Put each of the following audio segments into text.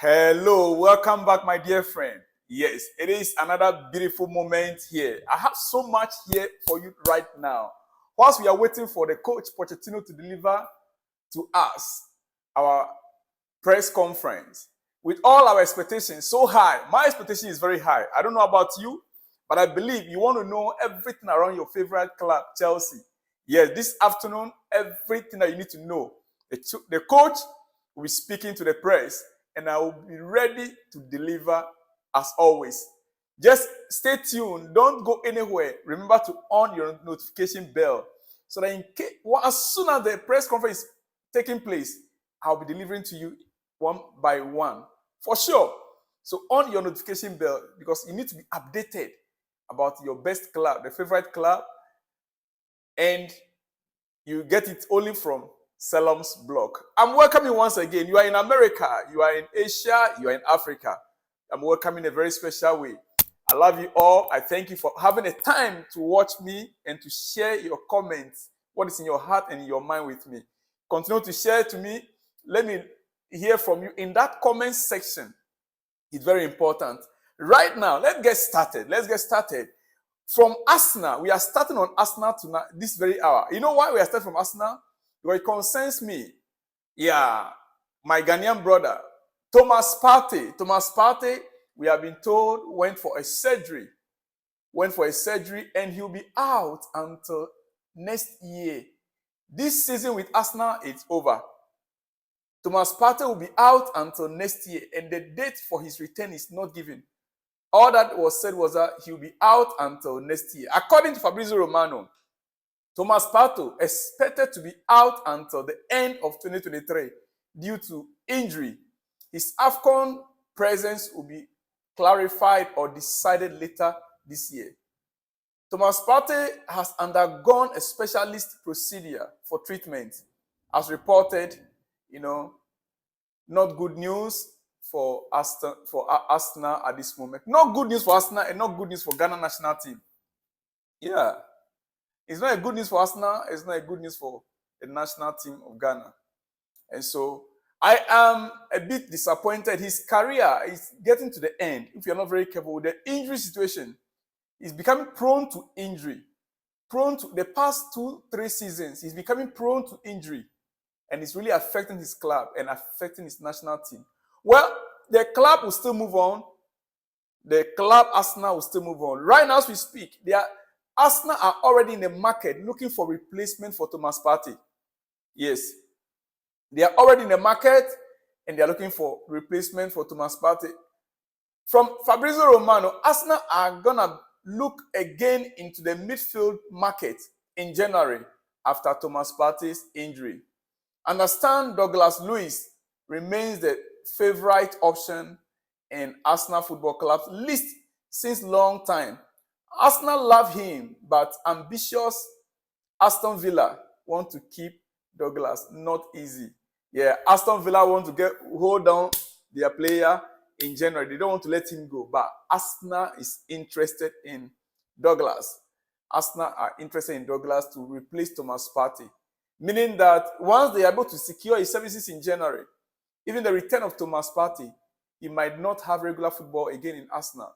Hello, welcome back, my dear friend. Yes, it is another beautiful moment here. I have so much here for you right now. Whilst we are waiting for the coach Pochettino to deliver to us our press conference, with all our expectations so high, my expectation is very high. I don't know about you, but I believe you want to know everything around your favorite club, Chelsea. Yes, this afternoon, everything that you need to know. The coach will be speaking to the press, and I will be ready to deliver as always. Just stay tuned. Don't go anywhere. Remember to on your notification bell so that in case, as soon as the press conference is taking place, I'll be delivering to you one by one for sure. So on your notification bell because you need to be updated about your best club, the favorite club, and you get it only from Selam's blog. I'm welcoming once again. You are in America, you are in Asia, you are in Africa. I'm welcoming in a very special way. I love you all. I thank you for having a time to watch me and to share your comments, what is in your heart and in your mind with me. Continue to share to me. Let me hear from you in that comment section. It's very important. Right now, let's get started. From Arsenal, we are starting on Arsenal tonight, this very hour. You know why we are starting from Arsenal? Because it concerns me. Yeah, my Ghanaian brother, Thomas Partey. Thomas Partey, we have been told, went for a surgery, and he'll be out until next year. This season with Arsenal, it's over. Thomas Partey will be out until next year, and the date for his return is not given. All that was said was that he'll be out until next year. According to Fabrizio Romano, Thomas Partey expected to be out until the end of 2023 due to injury. His AFCON presence will be clarified or decided later this year. Thomas Partey has undergone a specialist procedure for treatment. As reported, not good news for Arsenal at this moment. Not good news for Arsenal and not good news for Ghana national team. Yeah. It's not a good news for Arsenal. It's not a good news for the national team of Ghana. And so I am a bit disappointed. His career is getting to the end. If you're not very careful with the injury situation, he's becoming prone to injury. Prone to the past 2-3 seasons, he's becoming prone to injury. And it's really affecting his club and affecting his national team. Well, the club will still move on. The club Arsenal will still move on. Right now as we speak, Arsenal are already in the market looking for replacement for Thomas Partey. Yes. They are already in the market and they are looking for replacement for Thomas Partey. From Fabrizio Romano, Arsenal are going to look again into the midfield market in January after Thomas Partey's injury. Understand Douglas Luiz remains the favorite option in Arsenal Football Club's list since long time. Arsenal love him, but ambitious Aston Villa want to keep Douglas. Not easy. Yeah, Aston Villa want to hold down their player in January. They don't want to let him go. But Arsenal is interested in Douglas. Arsenal are interested in Douglas to replace Thomas Partey. Meaning that once they are able to secure his services in January, even the return of Thomas Partey, he might not have regular football again in Arsenal.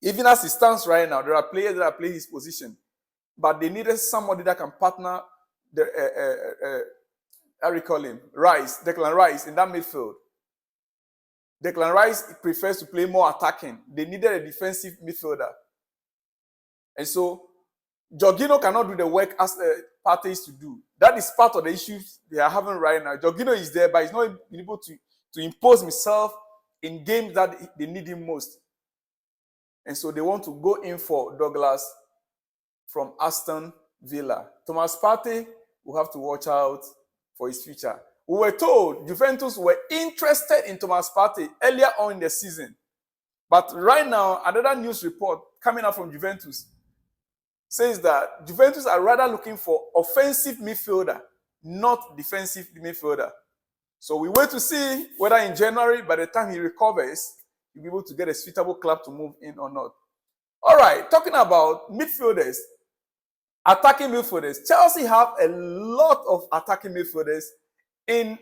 Even as it stands right now, there are players that are playing his position, but they needed somebody that can partner Declan Rice in that midfield. Declan Rice prefers to play more attacking. They needed a defensive midfielder. And so, Jorginho cannot do the work as Partey is to do. That is part of the issues they are having right now. Jorginho is there, but he's not able to impose himself in games that they need him most. And so they want to go in for Douglas from Aston Villa. Thomas Partey will have to watch out for his future. We were told Juventus were interested in Thomas Partey earlier on in the season. But right now, another news report coming out from Juventus says that Juventus are rather looking for offensive midfielder, not defensive midfielder. So we wait to see whether in January, by the time he recovers, he'll be able to get a suitable club to move in or not. All right, talking about midfielders, attacking midfielders. Chelsea have a lot of attacking midfielders. In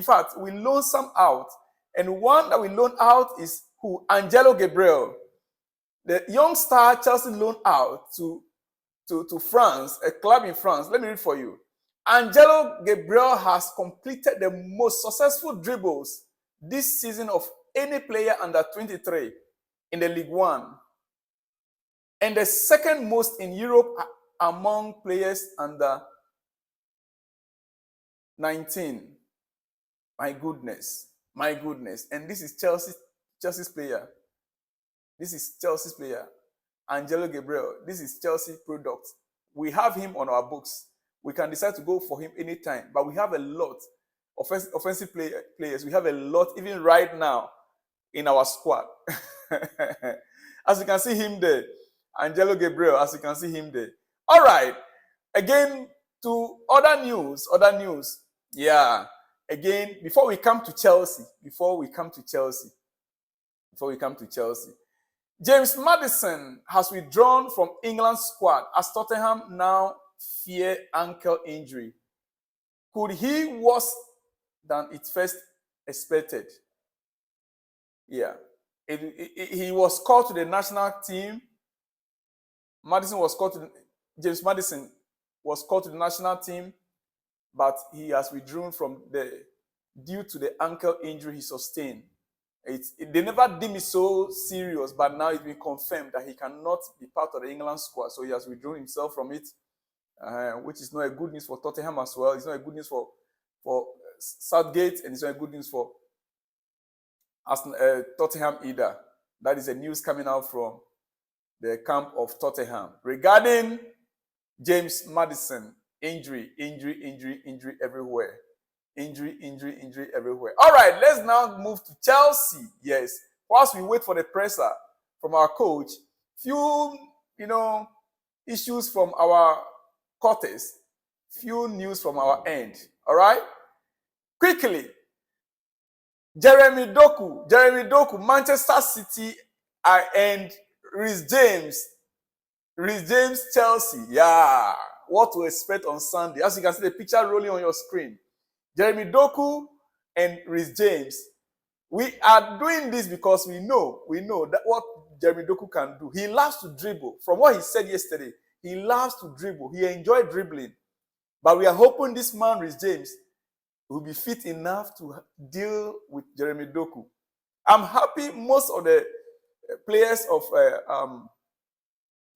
fact, we loan some out And one that we loan out is who? Angelo Gabriel. The young star Chelsea loaned out to France, a club in France. Let me read for you. Angelo Gabriel has completed the most successful dribbles this season of any player under 23 in the League One, and the second most in Europe among players under 19. My goodness. And this is Chelsea's player. This is Chelsea's player, Angelo Gabriel. This is Chelsea product. We have him on our books. We can decide to go for him anytime, but we have a lot of offensive players. We have a lot even right now in our squad. As you can see him there, Angelo Gabriel, as you can see him there. All right, again to other news. Yeah, again, before we come to Chelsea, James Maddison has withdrawn from England's squad as Tottenham now fear ankle injury. Could he worse than it first expected? Yeah. He was called to the national team. James Maddison was called to the national team, but he has withdrawn due to the ankle injury he sustained. They never deemed it so serious, but now it's been confirmed that he cannot be part of the England squad, so he has withdrawn himself from it, which is not a good news for Tottenham as well. It's not a good news for Southgate, and it's not a good news for Tottenham either. That is the news coming out from the camp of Tottenham regarding James Maddison. Injury everywhere. Injury everywhere. All right, let's now move to Chelsea. Yes, whilst we wait for the presser from our coach, few issues from our quarters, few news from our end. All right, quickly. Jeremy Doku, Manchester City, and Reece James, Chelsea. Yeah, what to expect on Sunday? As you can see the picture rolling on your screen. Jeremy Doku and Reece James. We are doing this because we know that what Jeremy Doku can do. He loves to dribble. From what he said yesterday, he loves to dribble. He enjoyed dribbling. But we are hoping this man, Reece James, will be fit enough to deal with Jeremy Doku. I'm happy most of the players of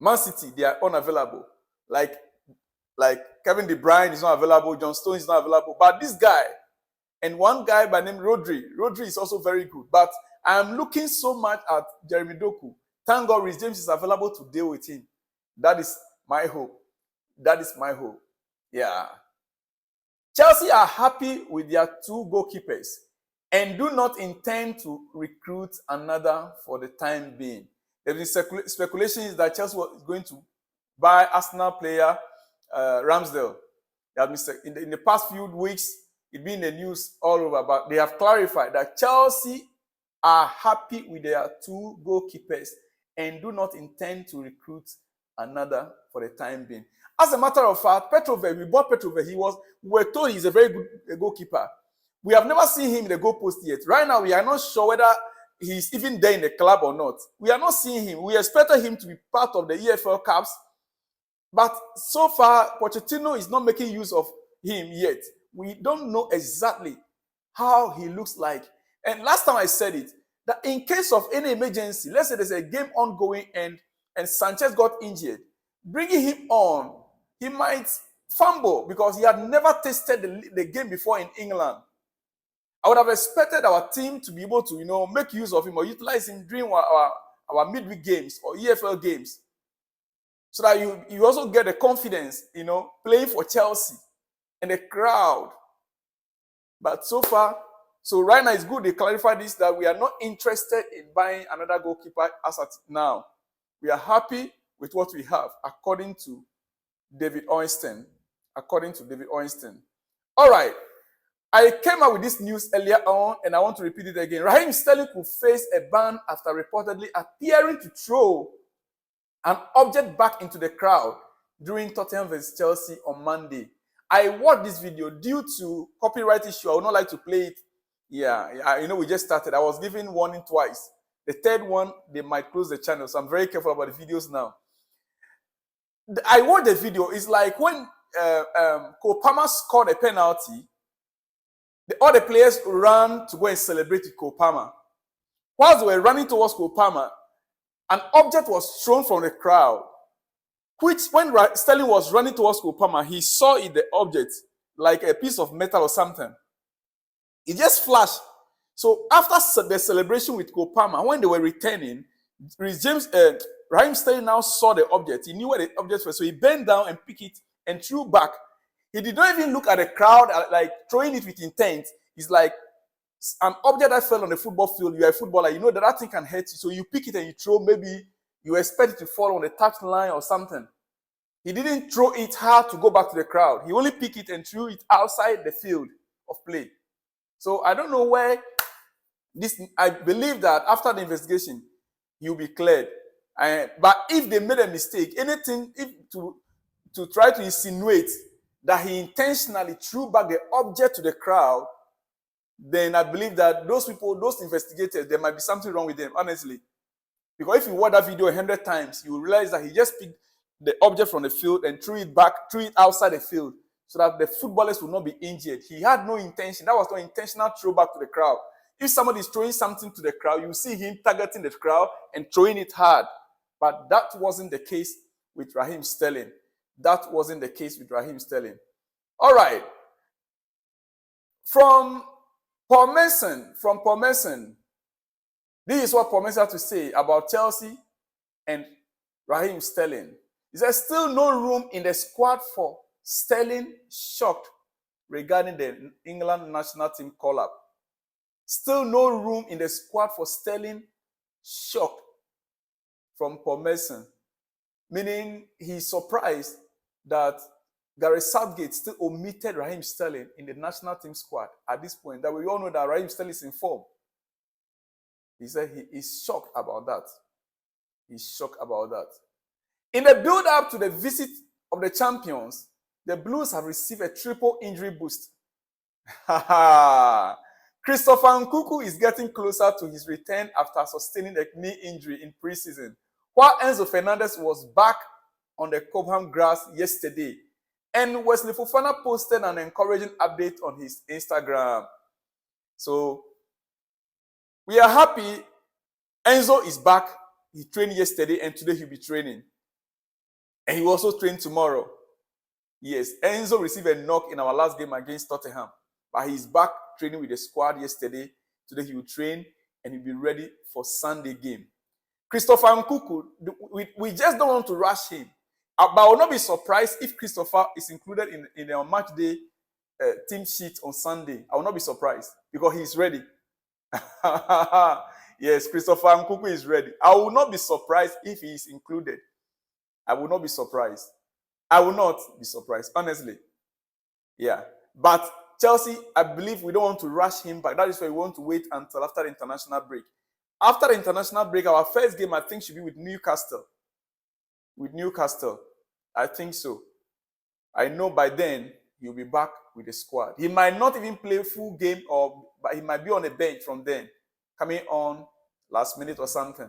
Man City, they are unavailable. Like Kevin De Bruyne is not available, John Stones is not available. But this guy, and one guy by name Rodri is also very good. But I am looking so much at Jeremy Doku. Thank God Reece James is available to deal with him. That is my hope. Yeah. Chelsea are happy with their 2 goalkeepers and do not intend to recruit another for the time being. There is speculation is that Chelsea is going to buy Arsenal player Ramsdale. In the past few weeks, it's been in the news all over, but they have clarified that Chelsea are happy with their 2 goalkeepers and do not intend to recruit another for the time being. As a matter of fact, we bought Petrovic. We were told he's a very good goalkeeper. We have never seen him in the goalpost yet. Right now, we are not sure whether he's even there in the club or not. We are not seeing him. We expected him to be part of the EFL Cups, but so far, Pochettino is not making use of him yet. We don't know exactly how he looks like. And last time I said it, that in case of any emergency, let's say there's a game ongoing and Sanchez got injured, bringing him on, he might fumble because he had never tasted the game before in England. I would have expected our team to be able to, make use of him or utilize him during our midweek games or EFL games, so that you also get the confidence, playing for Chelsea and the crowd. But so right now it's good they clarify this, that we are not interested in buying another goalkeeper as at now. We are happy with what we have, according to David Ornstein. All right. I came out with this news earlier on, and I want to repeat it again. Raheem Stelling could face a ban after reportedly appearing to throw an object back into the crowd during Tottenham vs Chelsea on Monday. I watched this video due to copyright issue. I would not like to play it Yeah, we just started. I was given warning twice. The third one, they might close the channel. So I'm very careful about the videos now. I watched the video. It's like when Cole Palmer scored a penalty, all the players ran to go and celebrate with Cole Palmer. Whilst they were running towards Cole Palmer, an object was thrown from the crowd, which when Stelling was running towards Cole Palmer, he saw it, the object, like a piece of metal or something. It just flashed. So after the celebration with Cole Palmer, when they were returning, Raheem Stelling now saw the object. He knew where the object was, so he bent down and picked it and threw back. He did not even look at the crowd, like throwing it with intent. It's like an object that fell on the football field. You are a footballer, you know that thing can hurt you, so you pick it and you throw. Maybe you expect it to fall on the touch line or something. He didn't throw it hard to go back to the crowd. He only picked it and threw it outside the field of play. So I don't know where this. I believe that after the investigation, he'll be cleared. But if they made a mistake, anything to try to insinuate that he intentionally threw back the object to the crowd, then I believe that those people, those investigators, there might be something wrong with them, honestly. Because if you watch that video 100 times, you will realize that he just picked the object from the field and threw it outside the field so that the footballers will not be injured. He had no intention. That was no intentional throwback to the crowd. If somebody is throwing something to the crowd, you see him targeting the crowd and throwing it hard. But that wasn't the case with Raheem Stelling. That wasn't the case with Raheem Stelling. All right. From Paul Mason, this is what Paul Mason had to say about Chelsea and Raheem Stelling. He says, still no room in the squad for Stelling, shocked regarding the England national team call-up. Still no room in the squad for Stelling, shocked, from Paul Mason. Meaning he's surprised that Gareth Southgate still omitted Raheem Stelling in the national team squad at this point. That we all know that Raheem Stelling is in form. He said he is shocked about that. He's shocked about that. In the build-up to the visit of the champions, the Blues have received a triple injury boost. Christopher Nkuku is getting closer to his return after sustaining a knee injury in preseason, while Enzo Fernandez was back on the Cobham grass yesterday. And Wesley Fofana posted an encouraging update on his Instagram. So, we are happy. Enzo is back. He trained yesterday and today he'll be training. And he will also train tomorrow. Yes, Enzo received a knock in our last game against Tottenham. But he's back training with the squad yesterday. Today he will train and he'll be ready for Sunday game. Christopher Nkuku, we just don't want to rush him. But I will not be surprised if Christopher is included in our match day team sheet on Sunday. I will not be surprised because he's ready. Yes, Christopher Nkuku is ready. I will not be surprised if he is included. I will not be surprised. I will not be surprised, honestly. Yeah. But Chelsea, I believe we don't want to rush him back. That is why we want to wait until after the international break. After the international break, our first game, I think, should be with Newcastle. With Newcastle. I think so. I know by then, he'll be back with the squad. He might not even play full game, but he might be on the bench from then, coming on last minute or something.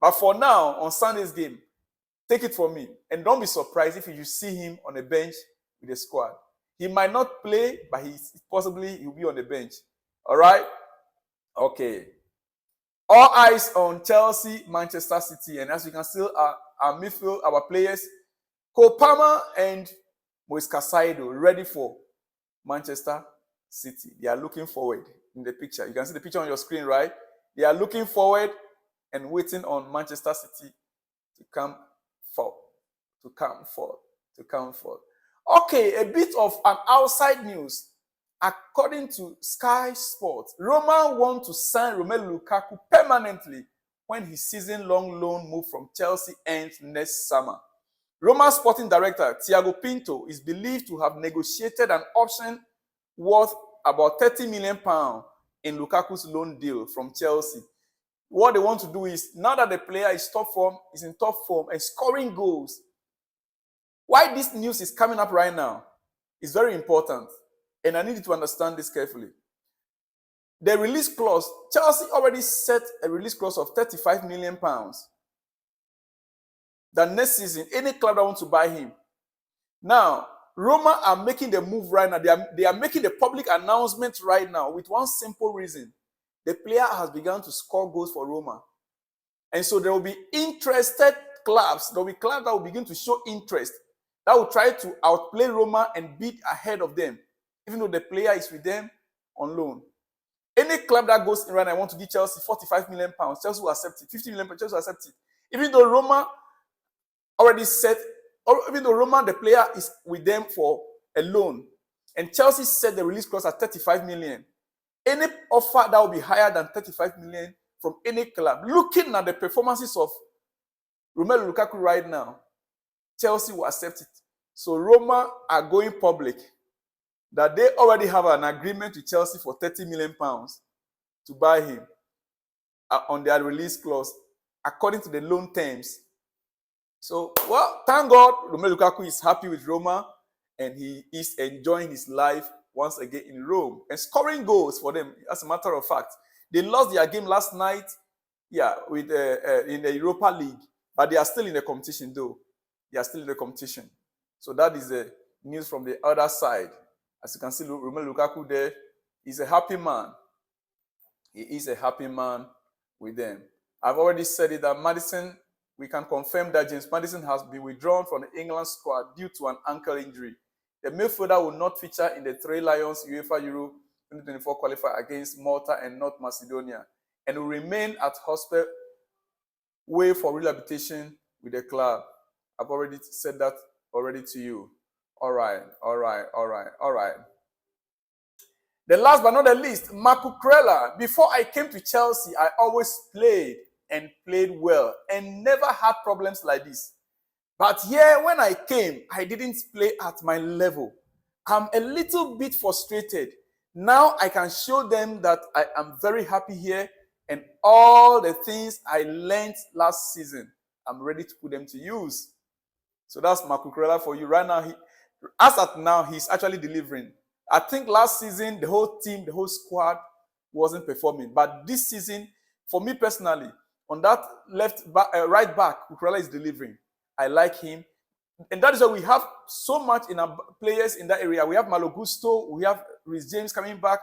But for now, on Sunday's game, take it from me. And don't be surprised if you see him on the bench with the squad. He might not play, but he'll be on the bench. All right? Okay. All eyes on Chelsea, Manchester City. And as you can see, our midfield, our players, Cole Palmer and Moise Caicedo, ready for Manchester City. They are looking forward in the picture. You can see the picture on your screen, right? They are looking forward and waiting on Manchester City to come forth. Okay, a bit of an outside news. According to Sky Sports, Roma want to sign Romelu Lukaku permanently when his season-long loan move from Chelsea ends next summer. Roma sporting director Thiago Pinto is believed to have negotiated an option worth about £30 million in Lukaku's loan deal from Chelsea. What they want to do is, now that the player is in top form and scoring goals, why this news is coming up right now is very important. And I need you to understand this carefully. the release clause, Chelsea already set a release clause of £35 million. That next season, any club that wants to buy him. Now, Roma are making the move right now. They are making the public announcement right now with one simple reason. The player has begun to score goals for Roma. And so there will be interested clubs. There will be clubs that will begin to show interest, that will try to outplay Roma and beat ahead of them, even though the player is with them on loan. Any club that goes in right now, I want to give Chelsea £45 million. Chelsea will accept it. £50 million, Chelsea will accept it. Even though Roma already said, or even though Roma, the player is with them for a loan, and Chelsea set the release clause at £35 million. Any offer that will be higher than £35 million from any club, looking at the performances of Romelu Lukaku right now, Chelsea will accept it. So Roma are going public that they already have an agreement with Chelsea for £30 million to buy him on their release clause, according to the loan terms. So, well, thank God, Romelu Lukaku is happy with Roma, and he is enjoying his life once again in Rome and scoring goals for them. As a matter of fact, they lost their game last night, with in the Europa League, but they are still in the competition, though. They are still in the competition. So that is the news from the other side. As you can see, Romelu Lukaku there is a happy man. He is a happy man with them. I've already said it that Maddison, we can confirm that James Maddison has been withdrawn from the England squad due to an ankle injury. The midfielder will not feature in the Three Lions UEFA Euro 2024 qualifier against Malta and North Macedonia, and will remain at hospital way for rehabilitation with the club. I've already said that already to you. All right. The last but not the least, Nkuku. Before I came to Chelsea, I always played well and never had problems like this. But here, when I came, I didn't play at my level. I'm a little bit frustrated. Now I can show them that I am very happy here, and all the things I learned last season, I'm ready to put them to use. So that's Nkuku for you. Right now, as at now, he's actually delivering. I think last season, the whole team, the whole squad wasn't performing. But this season, for me personally, on that right back, Nkuku is delivering. I like him. And that is why we have so much in our players in that area. We have Malo Gusto, we have Rhys James coming back.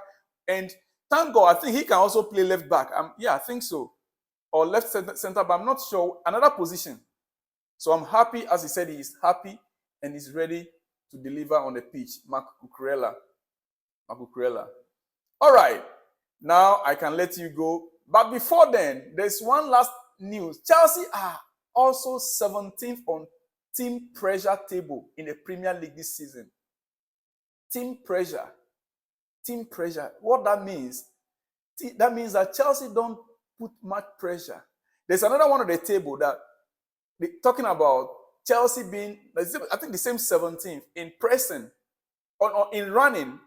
And thank God, I think he can also play left back. I think so. Or left center, but I'm not sure. Another position. So I'm happy, as he said, he is happy and he's ready to deliver on the pitch. Nkuku. All right. Now I can let you go. But before then, there's one last news. Chelsea are also 17th on team pressure table in the Premier League this season. Team pressure. What that means? That means that Chelsea don't put much pressure. There's another one on the table that talking about Chelsea being, I think, the same 17th in pressing, in running.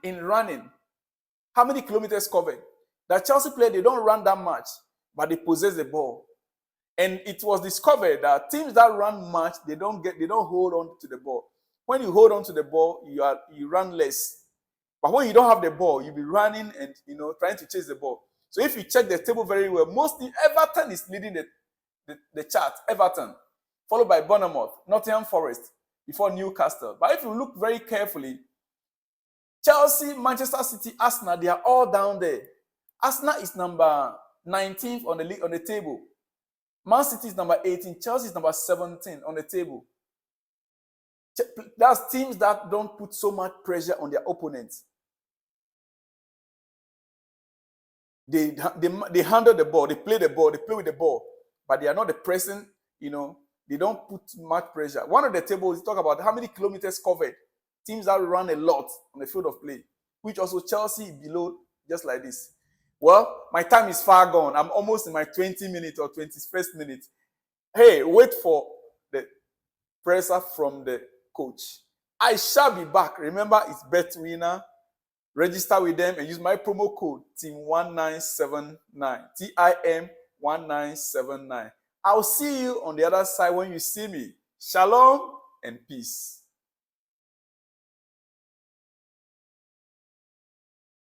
How many kilometers covered? That Chelsea player, they don't run that much, but they possess the ball. And it was discovered that teams that run much, they don't hold on to the ball. When you hold on to the ball, you run less. But when you don't have the ball, you'll be running and trying to chase the ball. So if you check the table very well, mostly Everton is leading the chart. Everton, followed by Bournemouth, Nottingham Forest, before Newcastle. But if you look very carefully, Chelsea, Manchester City, Arsenal, they are all down there. Arsenal is number 19th on the table. Man City is number 18. Chelsea is number 17 on the table. That's teams that don't put so much pressure on their opponents. They handle the ball, they play the ball, they play with the ball, but they are not the pressing, they don't put much pressure. One of the tables talk about how many kilometers covered. Teams that run a lot on the field of play, which also Chelsea below, just like this. Well, my time is far gone. I'm almost in my 20 minutes or 21st minute. Hey, wait for the presser from the coach. I shall be back. Remember, it's Bet Winner. Register with them and use my promo code TIM1979. TIM1979. I'll see you on the other side when you see me. Shalom and peace.